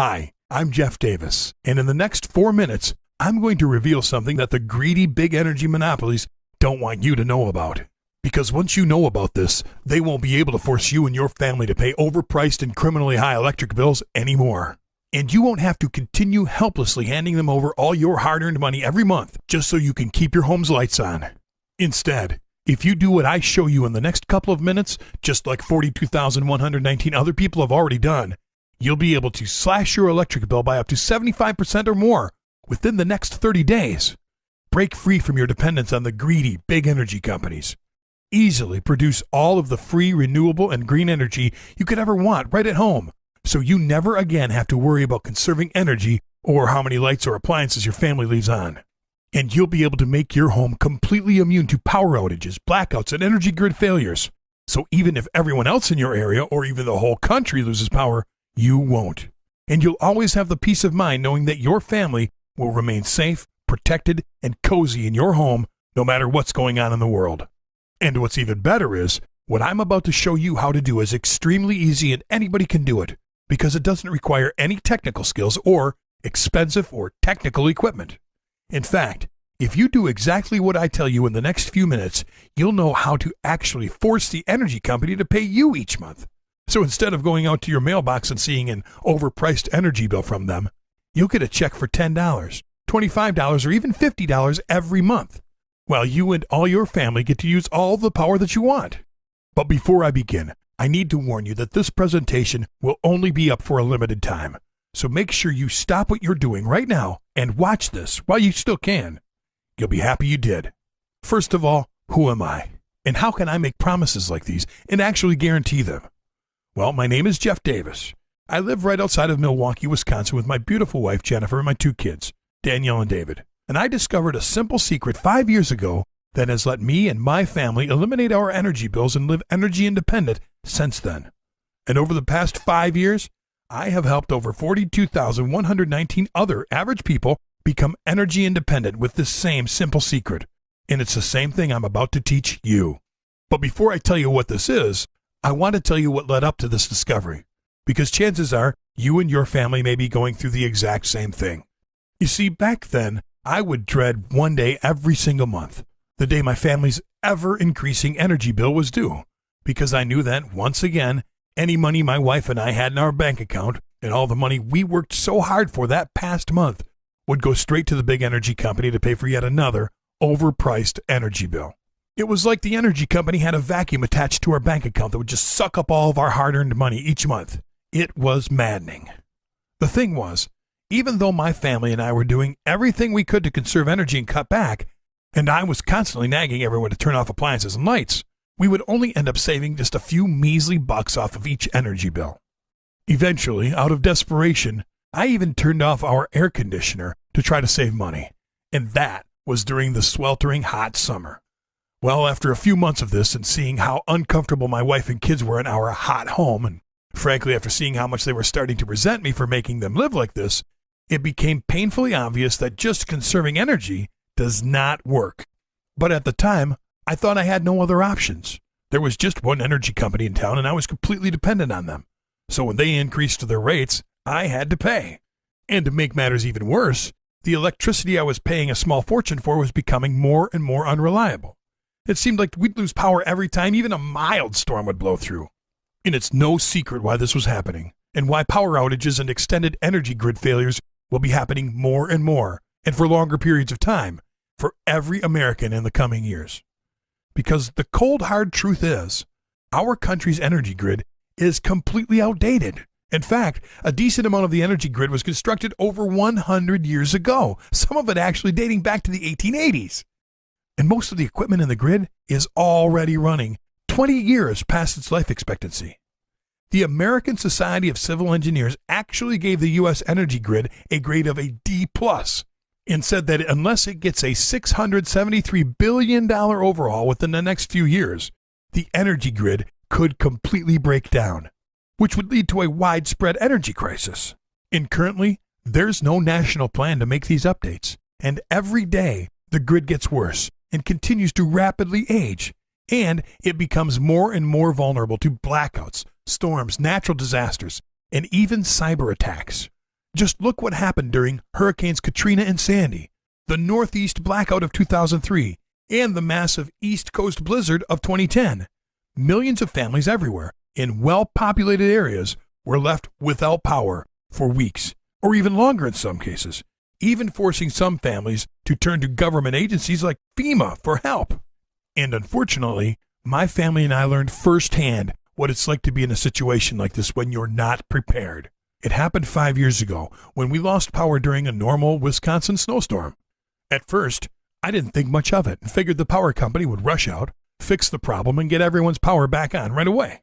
Hi, I'm Jeff Davis, and in the next 4 minutes, I'm going to reveal something that the greedy big energy monopolies don't want you to know about. Because once you know about this, they won't be able to force you and your family to pay overpriced and criminally high electric bills anymore. And you won't have to continue helplessly handing them over all your hard-earned money every month just so you can keep your home's lights on. Instead, if you do what I show you in the next couple of minutes, just like 42,119 other people have already done, you'll be able to slash your electric bill by up to 75% or more within the next 30 days. Break free from your dependence on the greedy big energy companies. Easily produce all of the free, renewable, and green energy you could ever want right at home, so you never again have to worry about conserving energy or how many lights or appliances your family leaves on. And you'll be able to make your home completely immune to power outages, blackouts, and energy grid failures. So even if everyone else in your area or even the whole country loses power, you won't. And you'll always have the peace of mind knowing that your family will remain safe, protected, and cozy in your home no matter what's going on in the world. And what's even better is, what I'm about to show you how to do is extremely easy and anybody can do it, because it doesn't require any technical skills or expensive or technical equipment. In fact, if you do exactly what I tell you in the next few minutes, you'll know how to actually force the energy company to pay you each month. So instead of going out to your mailbox and seeing an overpriced energy bill from them, you'll get a check for $10, $25, or even $50 every month, while you and all your family get to use all the power that you want. But before I begin, I need to warn you that this presentation will only be up for a limited time. So make sure you stop what you're doing right now and watch this while you still can. You'll be happy you did. First of all, who am I? And how can I make promises like these and actually guarantee them? Well, my name is Jeff Davis. I live right outside of Milwaukee, Wisconsin with my beautiful wife, Jennifer, and my 2 kids, Danielle and David. And I discovered a simple secret 5 years ago that has let me and my family eliminate our energy bills and live energy independent since then. And over the past 5 years, I have helped over 42,119 other average people become energy independent with this same simple secret. And it's the same thing I'm about to teach you. But before I tell you what this is, I want to tell you what led up to this discovery, because chances are you and your family may be going through the exact same thing. You see, back then, I would dread one day every single month, the day my family's ever-increasing energy bill was due, because I knew that, once again, any money my wife and I had in our bank account and all the money we worked so hard for that past month would go straight to the big energy company to pay for yet another overpriced energy bill. It was like the energy company had a vacuum attached to our bank account that would just suck up all of our hard-earned money each month. It was maddening. The thing was, even though my family and I were doing everything we could to conserve energy and cut back, and I was constantly nagging everyone to turn off appliances and lights, we would only end up saving just a few measly bucks off of each energy bill. Eventually, out of desperation, I even turned off our air conditioner to try to save money, and that was during the sweltering hot summer. Well, after a few months of this and seeing how uncomfortable my wife and kids were in our hot home, and frankly after seeing how much they were starting to resent me for making them live like this, it became painfully obvious that just conserving energy does not work. But at the time, I thought I had no other options. There was just one energy company in town and I was completely dependent on them. So when they increased their rates, I had to pay. And to make matters even worse, the electricity I was paying a small fortune for was becoming more and more unreliable. It seemed like we'd lose power every time even a mild storm would blow through. And it's no secret why this was happening, and why power outages and extended energy grid failures will be happening more and more, and for longer periods of time, for every American in the coming years. Because the cold hard truth is, our country's energy grid is completely outdated. In fact, a decent amount of the energy grid was constructed over 100 years ago, some of it actually dating back to the 1880s. And most of the equipment in the grid is already running 20 years past its life expectancy. The American Society of Civil Engineers actually gave the U.S. energy grid a grade of a D+, and said that unless it gets a $673 billion overhaul within the next few years, the energy grid could completely break down, which would lead to a widespread energy crisis. And currently, there's no national plan to make these updates, and every day the grid gets worse and continues to rapidly age, and it becomes more and more vulnerable to blackouts, storms, natural disasters, and even cyber attacks. Just look what happened during Hurricanes Katrina and Sandy, the Northeast blackout of 2003, and the massive East Coast blizzard of 2010. Millions of families everywhere in well-populated areas were left without power for weeks, or even longer in some cases, even forcing some families to turn to government agencies like FEMA for help. And unfortunately, my family and I learned firsthand what it's like to be in a situation like this when you're not prepared. It happened 5 years ago when we lost power during a normal Wisconsin snowstorm. At first, I didn't think much of it and figured the power company would rush out, fix the problem, and get everyone's power back on right away.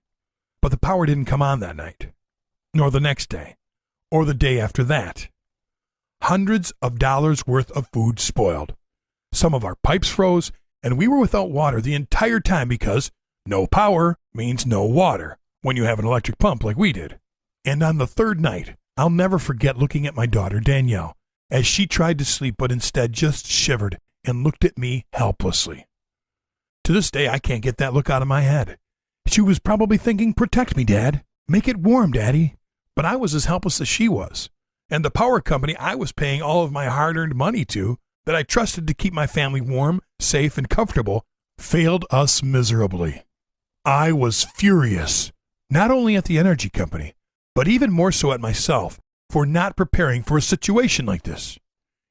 But the power didn't come on that night, nor the next day, or the day after that. Hundreds of dollars worth of food spoiled. Some of our pipes froze, and we were without water the entire time because no power means no water when you have an electric pump like we did. And on the third night, I'll never forget looking at my daughter, Danielle, as she tried to sleep but instead just shivered and looked at me helplessly. To this day, I can't get that look out of my head. She was probably thinking, "Protect me, Dad. Make it warm, Daddy." But I was as helpless as she was. And the power company I was paying all of my hard-earned money to, that I trusted to keep my family warm, safe, and comfortable, failed us miserably. I was furious, not only at the energy company, but even more so at myself for not preparing for a situation like this.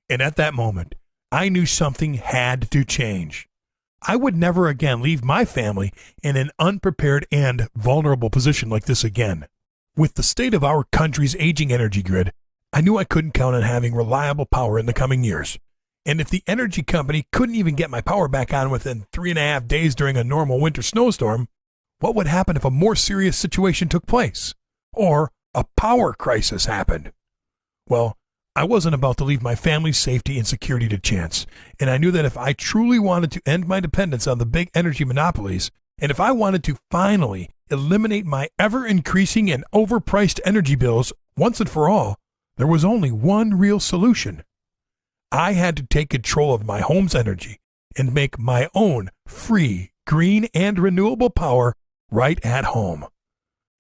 And at that moment, I knew something had to change. I would never again leave my family in an unprepared and vulnerable position like this again. With the state of our country's aging energy grid, I knew I couldn't count on having reliable power in the coming years. And if the energy company couldn't even get my power back on within 3.5 days during a normal winter snowstorm, what would happen if a more serious situation took place? Or a power crisis happened? Well, I wasn't about to leave my family's safety and security to chance, and I knew that if I truly wanted to end my dependence on the big energy monopolies, and if I wanted to finally eliminate my ever-increasing and overpriced energy bills once and for all, there was only one real solution. I had to take control of my home's energy and make my own free, green, and renewable power right at home.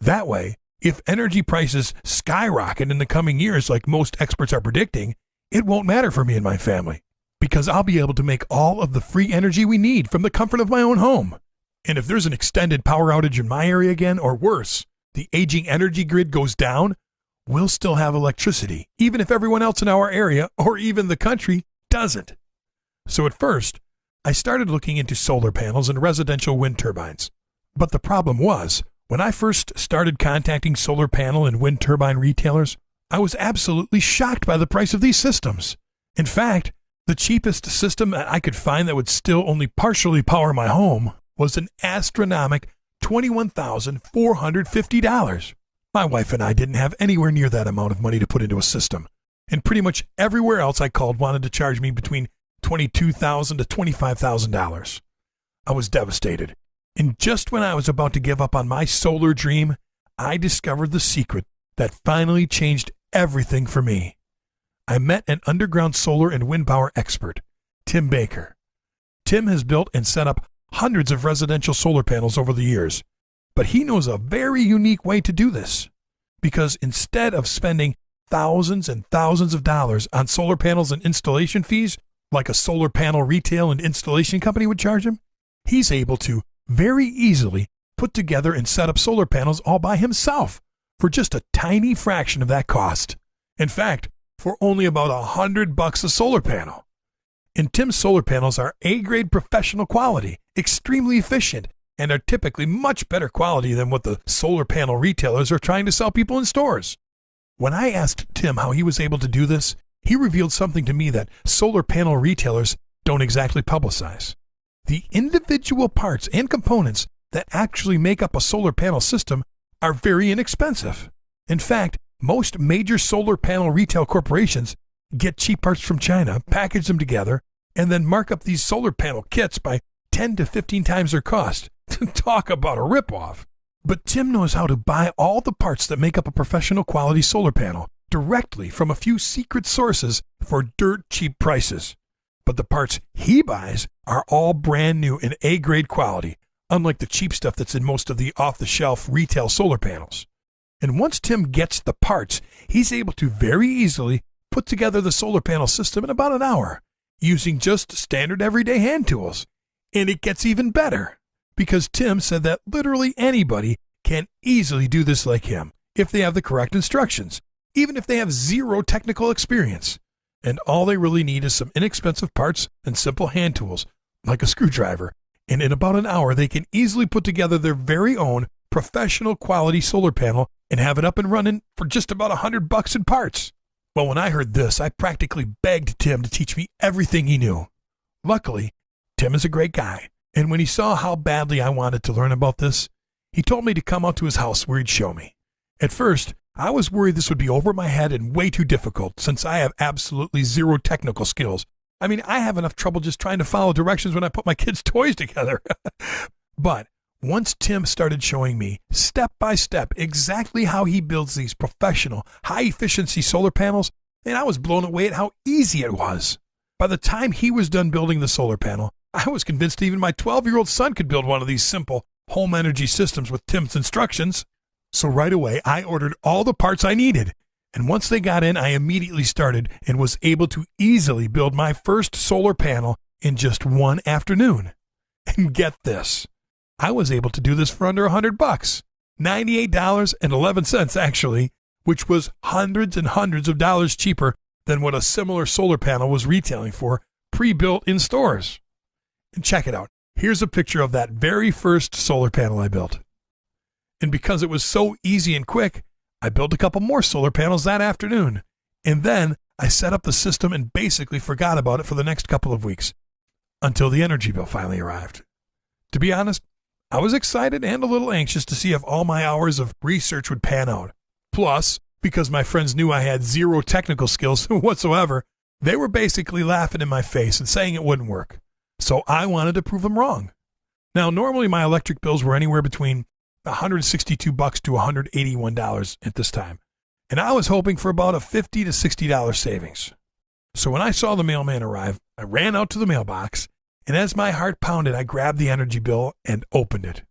That way, if energy prices skyrocket in the coming years like most experts are predicting, it won't matter for me and my family, because I'll be able to make all of the free energy we need from the comfort of my own home. And if there's an extended power outage in my area again, or worse, the aging energy grid goes down, we'll still have electricity, even if everyone else in our area, or even the country, doesn't. So at first, I started looking into solar panels and residential wind turbines. But the problem was, when I first started contacting solar panel and wind turbine retailers, I was absolutely shocked by the price of these systems. In fact, the cheapest system that I could find that would still only partially power my home was an astronomical $21,450. My wife and I didn't have anywhere near that amount of money to put into a system, and pretty much everywhere else I called wanted to charge me between $22,000 to $25,000. I was devastated. And just when I was about to give up on my solar dream, I discovered the secret that finally changed everything for me. I met an underground solar and wind power expert, Tim Baker. Tim has built and set up hundreds of residential solar panels over the years, but he knows a very unique way to do this. Because instead of spending thousands and thousands of dollars on solar panels and installation fees, like a solar panel retail and installation company would charge him, he's able to very easily put together and set up solar panels all by himself for just a tiny fraction of that cost. In fact, for only about $100 a solar panel. And Tim's solar panels are A-grade professional quality, extremely efficient, and are typically much better quality than what the solar panel retailers are trying to sell people in stores. When I asked Tim how he was able to do this, he revealed something to me that solar panel retailers don't exactly publicize. The individual parts and components that actually make up a solar panel system are very inexpensive. In fact, most major solar panel retail corporations get cheap parts from China, package them together, and then mark up these solar panel kits by 10 to 15 times their cost. Talk about a ripoff. But Tim knows how to buy all the parts that make up a professional quality solar panel directly from a few secret sources for dirt cheap prices. But the parts he buys are all brand new and A-grade quality, unlike the cheap stuff that's in most of the off-the-shelf retail solar panels. And once Tim gets the parts, he's able to very easily put together the solar panel system in about an hour using just standard everyday hand tools. And it gets even better because Tim said that literally anybody can easily do this like him if they have the correct instructions, even if they have zero technical experience. And all they really need is some inexpensive parts and simple hand tools, like a screwdriver. And in about an hour, they can easily put together their very own professional quality solar panel and have it up and running for just about $100 in parts. Well, when I heard this, I practically begged Tim to teach me everything he knew. Luckily, Tim is a great guy, and when he saw how badly I wanted to learn about this, he told me to come out to his house where he'd show me. At first, I was worried this would be over my head and way too difficult since I have absolutely zero technical skills. I mean, I have enough trouble just trying to follow directions when I put my kids' toys together. But once Tim started showing me step by step exactly how he builds these professional, high-efficiency solar panels, and I was blown away at how easy it was. By the time he was done building the solar panel, I was convinced even my 12-year-old son could build one of these simple home energy systems with Tim's instructions. So right away, I ordered all the parts I needed. And once they got in, I immediately started and was able to easily build my first solar panel in just one afternoon. And get this, I was able to do this for under $100, $98.11 actually, which was hundreds and hundreds of dollars cheaper than what a similar solar panel was retailing for pre-built in stores. And check it out. Here's a picture of that very first solar panel I built. And because it was so easy and quick, I built a couple more solar panels that afternoon. And then I set up the system and basically forgot about it for the next couple of weeks until the energy bill finally arrived. To be honest, I was excited and a little anxious to see if all my hours of research would pan out. Plus, because my friends knew I had zero technical skills whatsoever, they were basically laughing in my face and saying it wouldn't work. So I wanted to prove them wrong. Now, normally my electric bills were anywhere between $162 to $181 at this time, and I was hoping for about a $50 to $60 savings. So when I saw the mailman arrive, I ran out to the mailbox, and as my heart pounded, I grabbed the energy bill and opened it.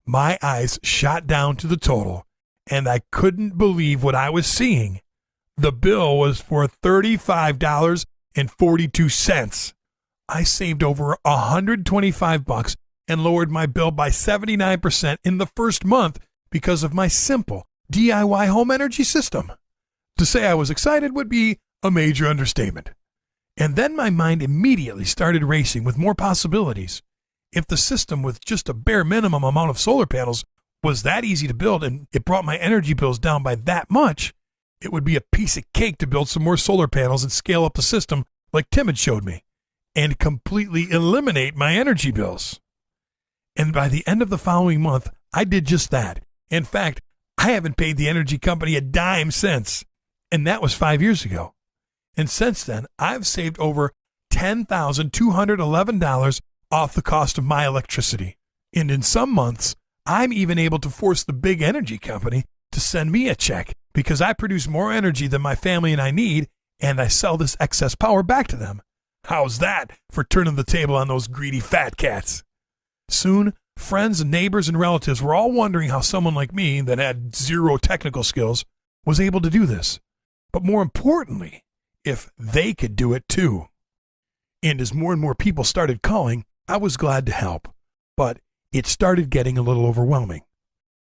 My eyes shot down to the total, and I couldn't believe what I was seeing. The bill was for $35.42. I saved over $125 and lowered my bill by 79% in the first month because of my simple DIY home energy system. To say I was excited would be a major understatement. And then my mind immediately started racing with more possibilities. If the system with just a bare minimum amount of solar panels was that easy to build and it brought my energy bills down by that much, it would be a piece of cake to build some more solar panels and scale up the system like Tim had showed me and completely eliminate my energy bills. And by the end of the following month, I did just that. In fact, I haven't paid the energy company a dime since, and that was 5 years ago. And since then, I've saved over $10,211 off the cost of my electricity. And in some months, I'm even able to force the big energy company to send me a check because I produce more energy than my family and I need, and I sell this excess power back to them. How's that for turning the table on those greedy fat cats? Soon, friends and neighbors and relatives were all wondering how someone like me that had zero technical skills was able to do this. But more importantly, if they could do it too. And as more and more people started calling, I was glad to help. But it started getting a little overwhelming.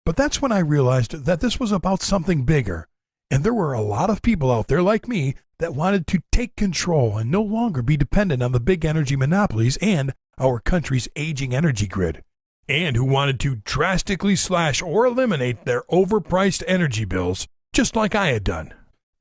But that's when I realized that this was about something bigger. And there were a lot of people out there like me that wanted to take control and no longer be dependent on the big energy monopolies and our country's aging energy grid, and who wanted to drastically slash or eliminate their overpriced energy bills, just like I had done.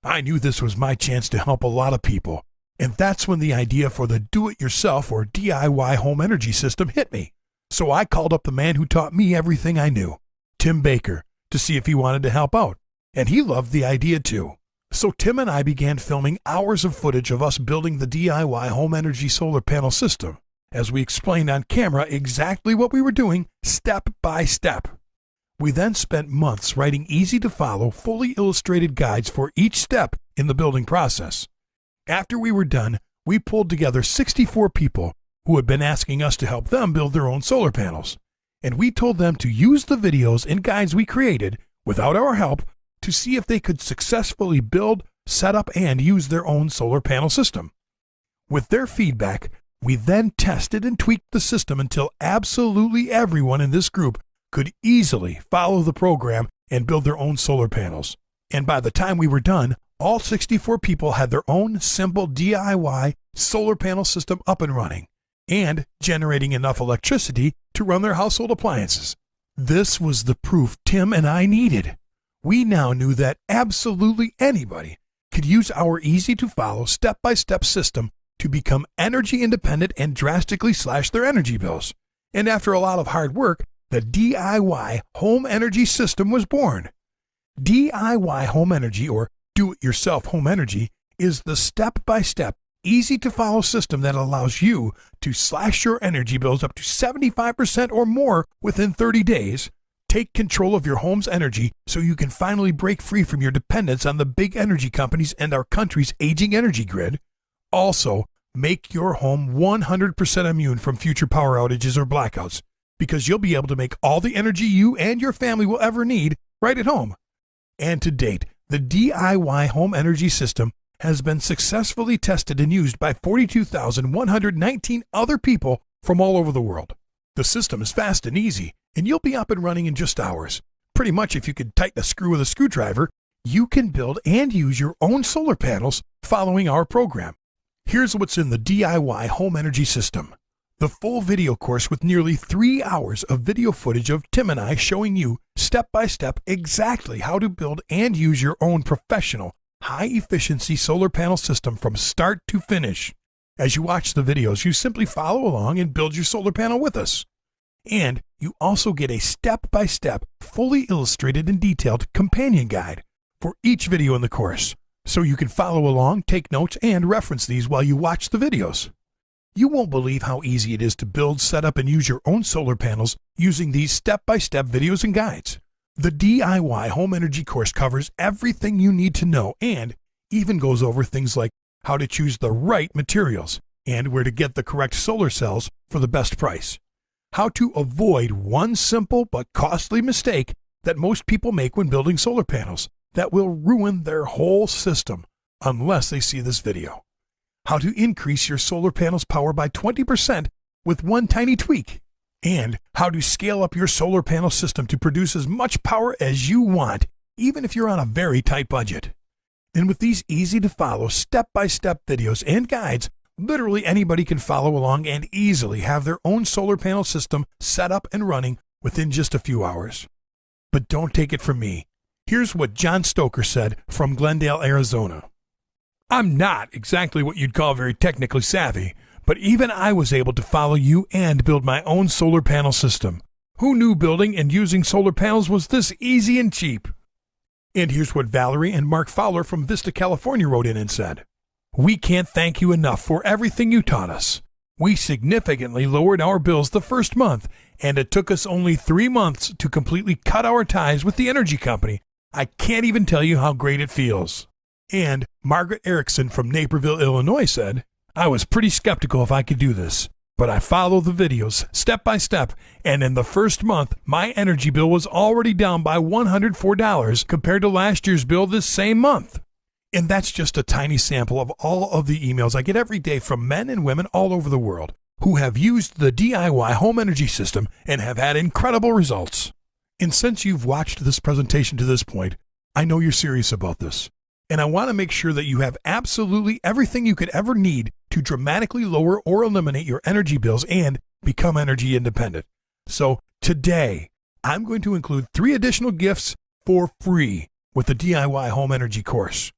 I knew this was my chance to help a lot of people, and that's when the idea for the do-it-yourself or DIY home energy system hit me. So I called up the man who taught me everything I knew, Tim Baker, to see if he wanted to help out, and he loved the idea too. So Tim and I began filming hours of footage of us building the DIY home energy solar panel system, as we explained on camera exactly what we were doing step by step. We then spent months writing easy-to-follow, fully illustrated guides for each step in the building process. After we were done, we pulled together 64 people who had been asking us to help them build their own solar panels, and we told them to use the videos and guides we created without our help, to see if they could successfully build, set up, and use their own solar panel system. With their feedback, we then tested and tweaked the system until absolutely everyone in this group could easily follow the program and build their own solar panels. And by the time we were done, all 64 people had their own simple DIY solar panel system up and running and generating enough electricity to run their household appliances. This was the proof Tim and I needed. We now knew that absolutely anybody could use our easy-to-follow, step-by-step system to become energy independent and drastically slash their energy bills. And after a lot of hard work, the DIY home energy system was born. DIY home energy, or do-it-yourself home energy, is the step-by-step, easy-to-follow system that allows you to slash your energy bills up to 75% or more within 30 days, take control of your home's energy so you can finally break free from your dependence on the big energy companies and our country's aging energy grid. Also, make your home 100% immune from future power outages or blackouts, because you'll be able to make all the energy you and your family will ever need right at home. And to date, the DIY home energy system has been successfully tested and used by 42,119 other people from all over the world. The system is fast and easy, and you'll be up and running in just hours. Pretty much if you could tighten a screw with a screwdriver, you can build and use your own solar panels following our program. Here's what's in the DIY home energy system. The full video course with nearly 3 hours of video footage of Tim and I showing you step by step exactly how to build and use your own professional, high-efficiency solar panel system from start to finish. As you watch the videos, you simply follow along and build your solar panel with us. And you also get a step-by-step, fully illustrated and detailed companion guide for each video in the course, so you can follow along, take notes, and reference these while you watch the videos. You won't believe how easy it is to build, set up, and use your own solar panels using these step-by-step videos and guides. The DIY home energy course covers everything you need to know and even goes over things like how to choose the right materials and where to get the correct solar cells for the best price. How to avoid one simple but costly mistake that most people make when building solar panels that will ruin their whole system unless they see this video. How to increase your solar panel's power by 20% with one tiny tweak. And how to scale up your solar panel system to produce as much power as you want, even if you're on a very tight budget. And with these easy-to-follow, step-by-step videos and guides, literally anybody can follow along and easily have their own solar panel system set up and running within just a few hours. But don't take it from me. Here's what John Stoker said from Glendale, Arizona. I'm not exactly what you'd call very technically savvy, but even I was able to follow you and build my own solar panel system. Who knew building and using solar panels was this easy and cheap? And here's what Valerie and Mark Fowler from Vista, California wrote in and said. We can't thank you enough for everything you taught us. We significantly lowered our bills the first month, and it took us only 3 months to completely cut our ties with the energy company. I can't even tell you how great it feels. And Margaret Erickson from Naperville, Illinois said, I was pretty skeptical if I could do this, but I followed the videos step by step, and in the first month, my energy bill was already down by $104 compared to last year's bill this same month. And that's just a tiny sample of all of the emails I get every day from men and women all over the world who have used the DIY home energy system and have had incredible results. And since you've watched this presentation to this point, I know you're serious about this. And I want to make sure that you have absolutely everything you could ever need to dramatically lower or eliminate your energy bills and become energy independent. So today, I'm going to include 3 additional gifts for free with the DIY home energy course.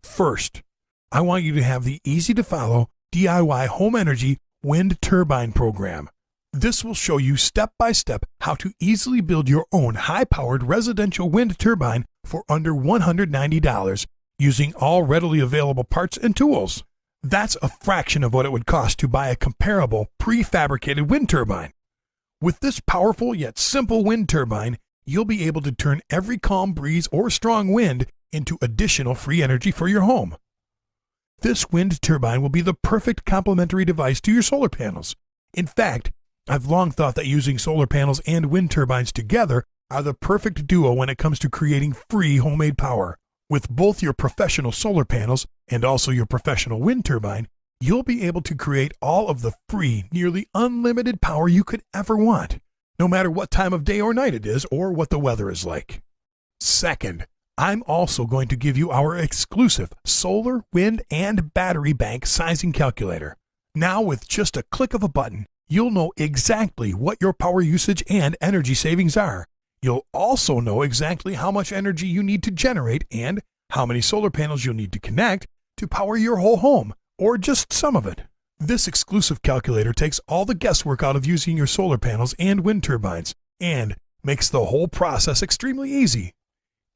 First, I want you to have the easy-to-follow DIY home energy wind turbine program. This will show you step-by-step how to easily build your own high-powered residential wind turbine for under $190 using all readily available parts and tools. That's a fraction of what it would cost to buy a comparable prefabricated wind turbine. With this powerful yet simple wind turbine, you'll be able to turn every calm breeze or strong wind into additional free energy for your home. This wind turbine will be the perfect complementary device to your solar panels. In fact, I've long thought that using solar panels and wind turbines together are the perfect duo when it comes to creating free homemade power. With both your professional solar panels and also your professional wind turbine, you'll be able to create all of the free, nearly unlimited power you could ever want, no matter what time of day or night it is or what the weather is like. Second, I'm also going to give you our exclusive solar, wind, and battery bank sizing calculator. Now, with just a click of a button, you'll know exactly what your power usage and energy savings are. You'll also know exactly how much energy you need to generate and how many solar panels you'll need to connect to power your whole home, or just some of it. This exclusive calculator takes all the guesswork out of using your solar panels and wind turbines and makes the whole process extremely easy.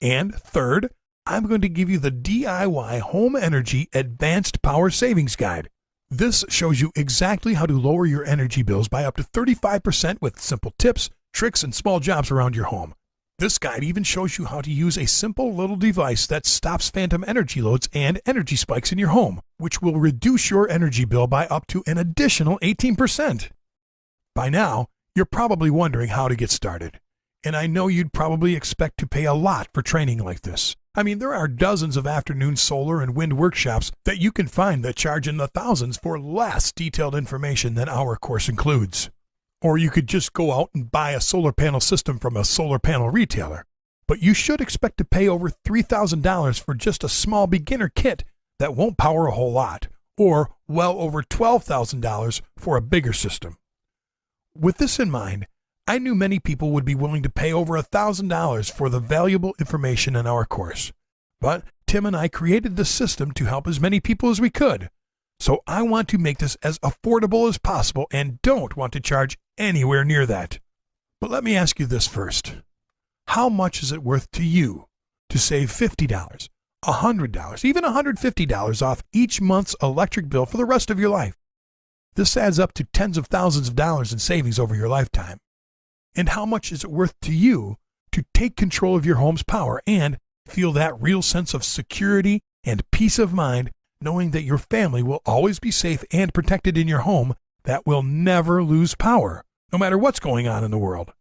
And third, I'm going to give you the DIY Home Energy Advanced Power Savings Guide. This shows you exactly how to lower your energy bills by up to 35% with simple tips, tricks, and small jobs around your home. This guide even shows you how to use a simple little device that stops phantom energy loads and energy spikes in your home, which will reduce your energy bill by up to an additional 18%. By now, you're probably wondering how to get started. And I know you'd probably expect to pay a lot for training like this. I mean, there are dozens of afternoon solar and wind workshops that you can find that charge in the thousands for less detailed information than our course includes. Or you could just go out and buy a solar panel system from a solar panel retailer. But you should expect to pay over $3,000 for just a small beginner kit that won't power a whole lot, or well over $12,000 for a bigger system. With this in mind, I knew many people would be willing to pay over $1,000 for the valuable information in our course. But Tim and I created this system to help as many people as we could. So I want to make this as affordable as possible and don't want to charge anywhere near that. But let me ask you this first. How much is it worth to you to save $50, $100, even $150 off each month's electric bill for the rest of your life? This adds up to tens of thousands of dollars in savings over your lifetime. And how much is it worth to you to take control of your home's power and feel that real sense of security and peace of mind knowing that your family will always be safe and protected in your home that will never lose power, no matter what's going on in the world?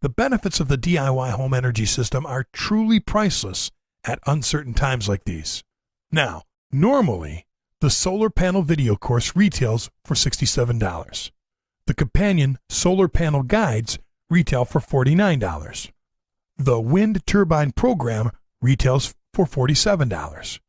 The benefits of the DIY home energy system are truly priceless at uncertain times like these. Now, normally, the solar panel video course retails for $67. The companion solar panel guides retail for $49. The wind turbine program retails for $47.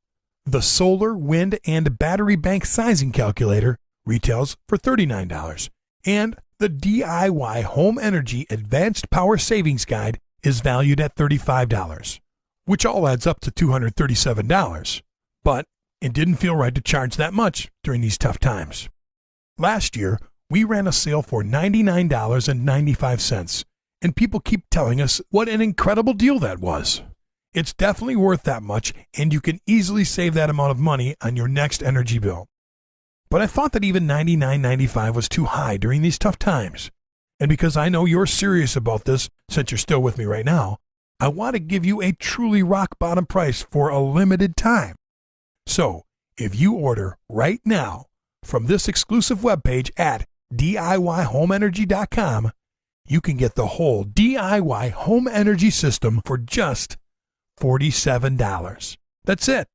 The solar, wind, and battery bank sizing calculator retails for $39. And the DIY Home Energy Advanced Power Savings Guide is valued at $35, which all adds up to $237. But it didn't feel right to charge that much during these tough times. Last year, we ran a sale for $99.95, and people keep telling us what an incredible deal that was. It's definitely worth that much, and you can easily save that amount of money on your next energy bill. But I thought that even $99.95 was too high during these tough times. And because I know you're serious about this, since you're still with me right now, I want to give you a truly rock-bottom price for a limited time. So, if you order right now from this exclusive webpage at DIYHomeEnergy.com, you can get the whole DIY home energy system for just $47. That's it.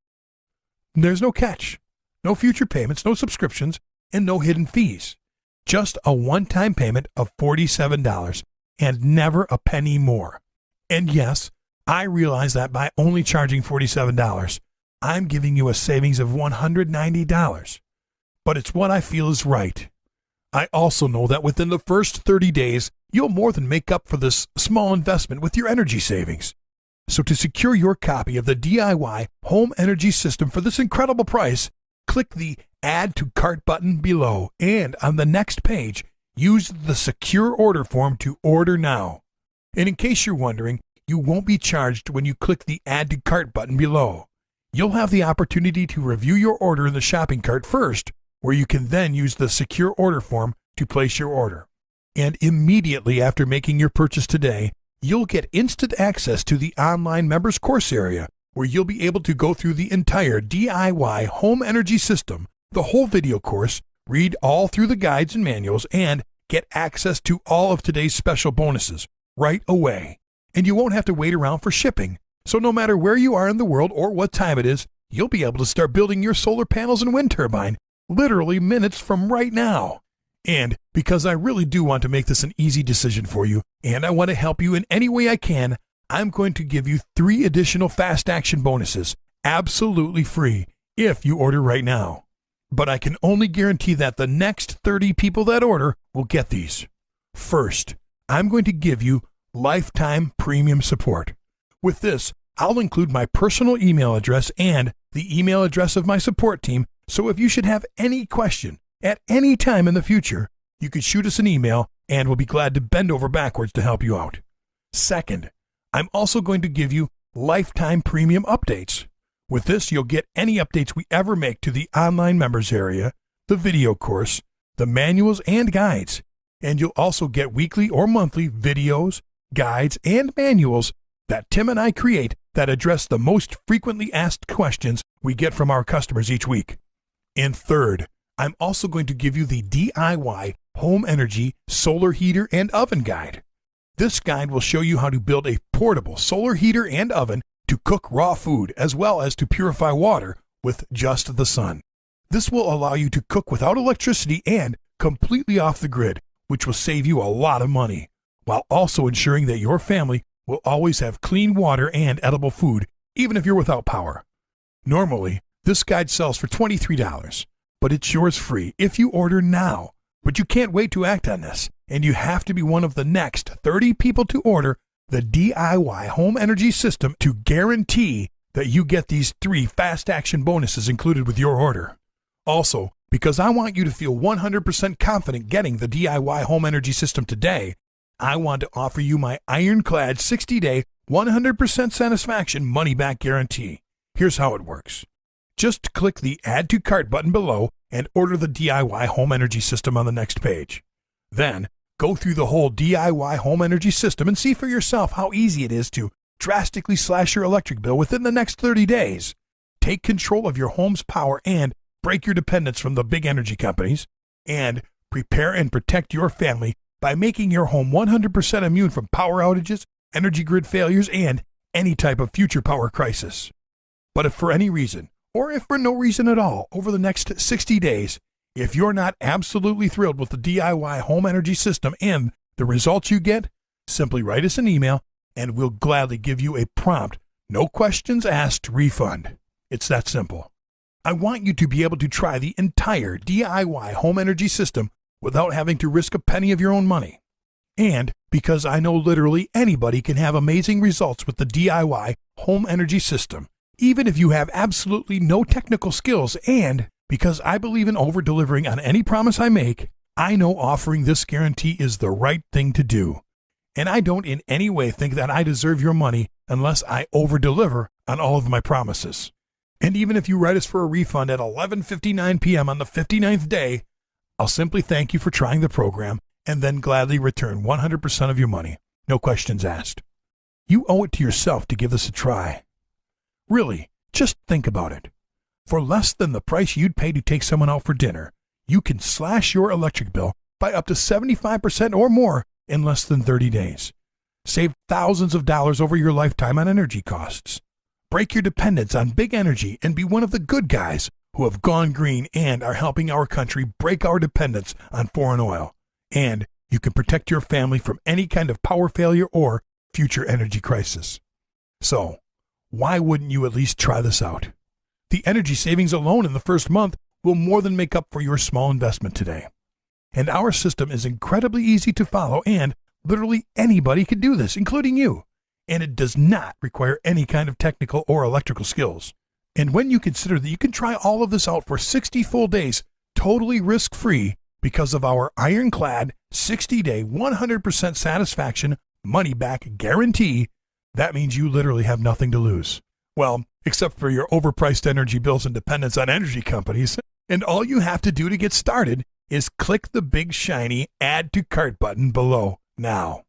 There's no catch, no future payments, no subscriptions, and no hidden fees. Just a one-time payment of $47 and never a penny more. And yes, I realize that by only charging $47, I'm giving you a savings of $190. But it's what I feel is right. I also know that within the first 30 days, you'll more than make up for this small investment with your energy savings. So to secure your copy of the DIY Home Energy System for this incredible price, click the Add to Cart button below, and on the next page, use the secure order form to order now. And in case you're wondering, you won't be charged when you click the Add to Cart button below. You'll have the opportunity to review your order in the shopping cart first, where you can then use the secure order form to place your order. And immediately after making your purchase today, you'll get instant access to the online members course area, where you'll be able to go through the entire DIY home energy system, the whole video course, read all through the guides and manuals, and get access to all of today's special bonuses right away. and you won't have to wait around for shipping. So no matter where you are in the world or what time it is, you'll be able to start building your solar panels and wind turbine literally minutes from right now. And because I really do want to make this an easy decision for you, and I want to help you in any way I can, I'm going to give you 3 additional fast action bonuses, absolutely free, if you order right now. But I can only guarantee that the next 30 people that order will get these. First, I'm going to give you lifetime premium support. With this, I'll include my personal email address and the email address of my support team, so if you should have any question at any time in the future, you can shoot us an email and we'll be glad to bend over backwards to help you out. Second, I'm also going to give you lifetime premium updates. With this, you'll get any updates we ever make to the online members area, the video course, the manuals and guides, and you'll also get weekly or monthly videos, guides, and manuals that Tim and I create that address the most frequently asked questions we get from our customers each week. And third, I'm also going to give you the DIY Home Energy Solar Heater and Oven Guide. This guide will show you how to build a portable solar heater and oven to cook raw food as well as to purify water with just the sun. This will allow you to cook without electricity and completely off the grid, which will save you a lot of money, while also ensuring that your family will always have clean water and edible food, even if you're without power. Normally, this guide sells for $23. But it's yours free if you order now. But you can't wait to act on this, and you have to be one of the next 30 people to order the DIY Home Energy System to guarantee that you get these 3 fast action bonuses included with your order. Also, because I want you to feel 100% confident getting the DIY Home Energy System today, I want to offer you my ironclad 60-day, 100% satisfaction money-back guarantee. Here's how it works. Just click the Add to Cart button below and order the DIY Home Energy System on the next page. Then, go through the whole DIY Home Energy System and see for yourself how easy it is to drastically slash your electric bill within the next 30 days. Take control of your home's power and break your dependence from the big energy companies. And prepare and protect your family by making your home 100% immune from power outages, energy grid failures, and any type of future power crisis. But if for any reason, or if for no reason at all, over the next 60 days, if you're not absolutely thrilled with the DIY Home Energy System and the results you get, simply write us an email and we'll gladly give you a prompt, no questions asked refund. It's that simple. I want you to be able to try the entire DIY Home Energy System without having to risk a penny of your own money. And because I know literally anybody can have amazing results with the DIY Home Energy System, even if you have absolutely no technical skills, and because I believe in over-delivering on any promise I make, I know offering this guarantee is the right thing to do. And I don't in any way think that I deserve your money unless I over-deliver on all of my promises. And even if you write us for a refund at 11:59 p.m. on the 59th day, I'll simply thank you for trying the program and then gladly return 100% of your money. No questions asked. You owe it to yourself to give this a try. Really, just think about it. For less than the price you'd pay to take someone out for dinner, you can slash your electric bill by up to 75% or more in less than 30 days. Save thousands of dollars over your lifetime on energy costs. Break your dependence on big energy and be one of the good guys who have gone green and are helping our country break our dependence on foreign oil. And you can protect your family from any kind of power failure or future energy crisis. So, why wouldn't you at least try this out? The energy savings alone in the first month will more than make up for your small investment today. And our system is incredibly easy to follow, and literally anybody can do this, including you. And it does not require any kind of technical or electrical skills. And when you consider that you can try all of this out for 60 full days, totally risk-free, because of our ironclad 60-day 100% satisfaction money-back guarantee, that means you literally have nothing to lose. Well, except for your overpriced energy bills and dependence on energy companies. And all you have to do to get started is click the big shiny Add to Cart button below now.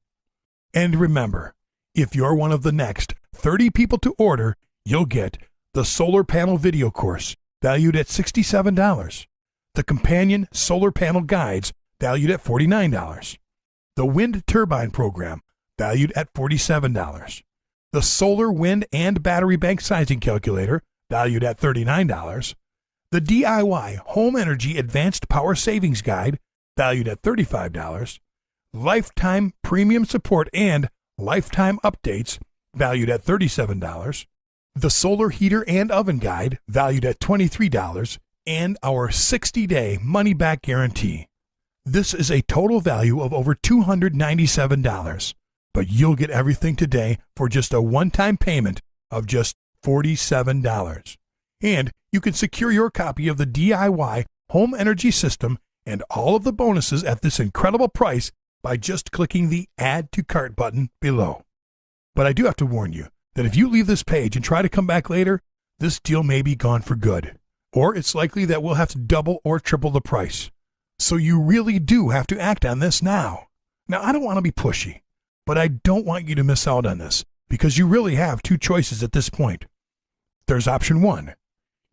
And remember, if you're one of the next 30 people to order, you'll get the solar panel video course, valued at $67, the companion solar panel guides, valued at $49, the wind turbine program, valued at $47. The solar, wind, and battery bank sizing calculator, valued at $39. The DIY Home Energy Advanced Power Savings Guide, valued at $35. Lifetime Premium Support and Lifetime Updates, valued at $37. The Solar Heater and Oven Guide, valued at $23. And our 60-day money-back guarantee. This is a total value of over $297, but you'll get everything today for just a one-time payment of just $47. And you can secure your copy of the DIY Home Energy System and all of the bonuses at this incredible price by just clicking the Add to Cart button below. But I do have to warn you that if you leave this page and try to come back later, this deal may be gone for good. Or it's likely that we'll have to double or triple the price. So you really do have to act on this now. Now, I don't want to be pushy, but I don't want you to miss out on this because you really have two choices at this point. There's option one.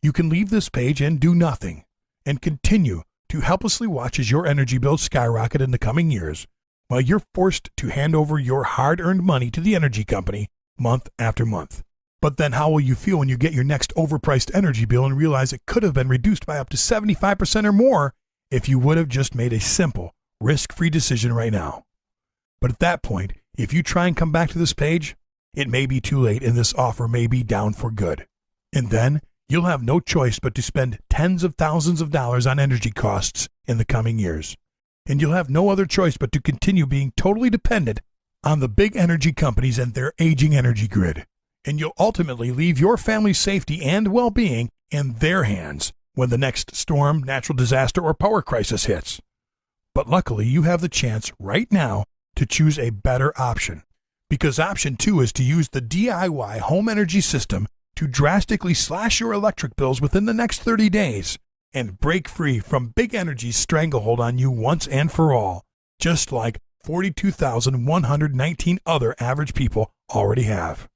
You can leave this page and do nothing and continue to helplessly watch as your energy bills skyrocket in the coming years while you're forced to hand over your hard-earned money to the energy company month after month. But then how will you feel when you get your next overpriced energy bill and realize it could have been reduced by up to 75% or more if you would have just made a simple, risk-free decision right now? But at that point, if you try and come back to this page, it may be too late and this offer may be down for good. And then you'll have no choice but to spend tens of thousands of dollars on energy costs in the coming years. And you'll have no other choice but to continue being totally dependent on the big energy companies and their aging energy grid. And you'll ultimately leave your family's safety and well-being in their hands when the next storm, natural disaster, or power crisis hits. But luckily, you have the chance right now to choose a better option, because option 2 is to use the DIY Home Energy System to drastically slash your electric bills within the next 30 days and break free from big energy's stranglehold on you once and for all, just like 42,119 other average people already have.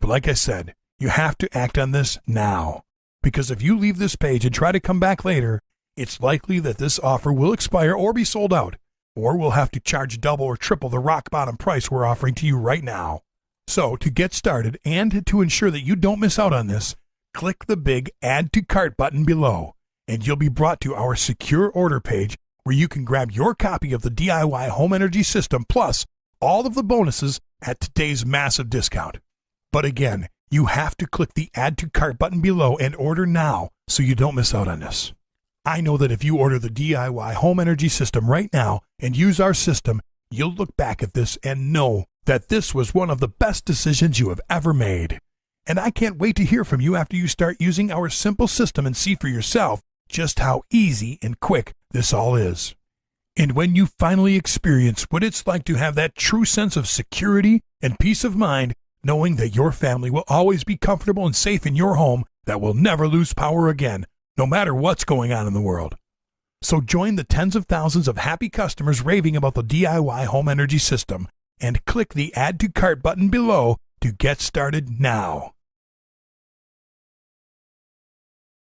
But like I said, you have to act on this now, because if you leave this page and try to come back later, it's likely that this offer will expire or be sold out, or we'll have to charge double or triple the rock bottom price we're offering to you right now. So to get started and to ensure that you don't miss out on this, click the big Add to Cart button below, and you'll be brought to our secure order page where you can grab your copy of the DIY Home Energy System plus all of the bonuses at today's massive discount. But again, you have to click the Add to Cart button below and order now so you don't miss out on this. I know that if you order the DIY Home Energy System right now and use our system, you'll look back at this and know that this was one of the best decisions you have ever made. And I can't wait to hear from you after you start using our simple system and see for yourself just how easy and quick this all is. And when you finally experience what it's like to have that true sense of security and peace of mind, knowing that your family will always be comfortable and safe in your home that will never lose power again, no matter what's going on in the world. So join the tens of thousands of happy customers raving about the DIY Home Energy System and click the Add to Cart button below to get started now.